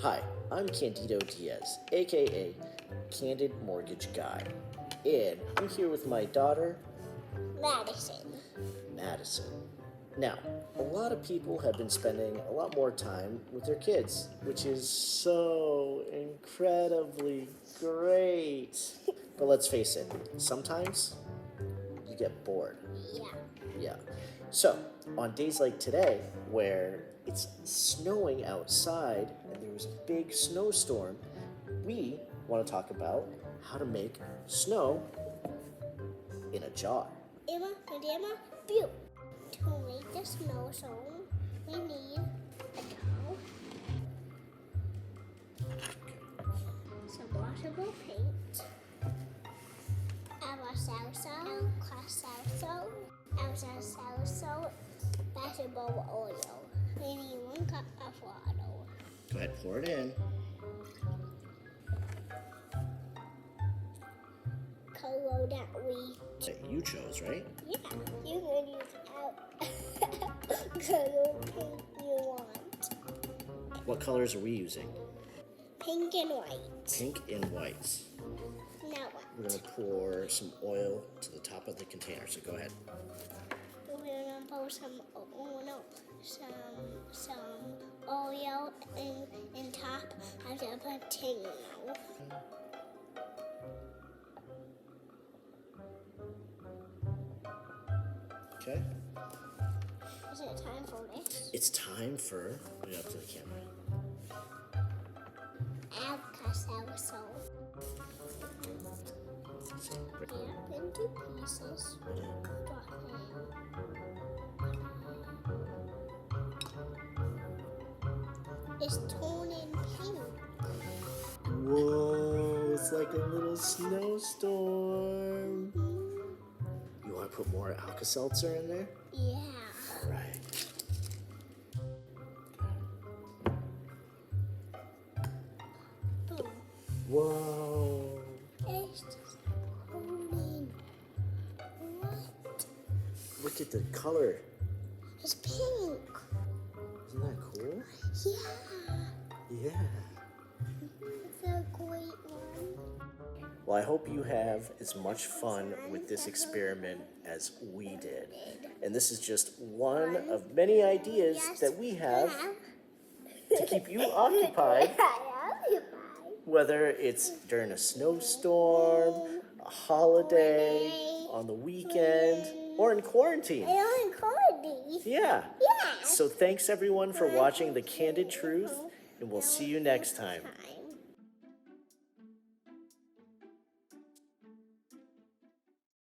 Hi, I'm Candido Diaz, aka Candid Mortgage Guy, and I'm here with my daughter, Madison. Now, a lot of people have been spending a lot more time with their kids, which is so incredibly great. But let's face it, sometimes you get bored. Yeah. So, on days like today, where it's snowing outside and there was a big snowstorm, we want to talk about how to make snow in a jar. Emma, to make the snowstorm, we need a doll, some washable paint, our salsa, vegetable oil. We need 1 cup of water. Go ahead, pour it in. Color that You chose, right? yeah, you can use color paint you want. What colors are we using? Pink and white. Pink and whites. Now what? We're going to pour some oil to the top of the container, so go ahead. We're gonna pour some oil in top of the potato. Okay. Is it time for this? It's time for, put it up to the camera. Salsa. Break up into pieces. It's turning pink. Whoa, it's like a little snowstorm. You want to put more Alka-Seltzer in there? Yeah. All right. Boom. Whoa. It's just turning. What? Look at the color. It's pink. Isn't that cool? Yeah. Yeah. It's a great one. Well, I hope you have as much fun with this experiment as we did. And this is just one of many ideas that we have to keep you occupied, whether it's during a snowstorm, a holiday, on the weekend, or in quarantine. Yeah. So thanks everyone for watching The Candid Truth, and we'll see you next time.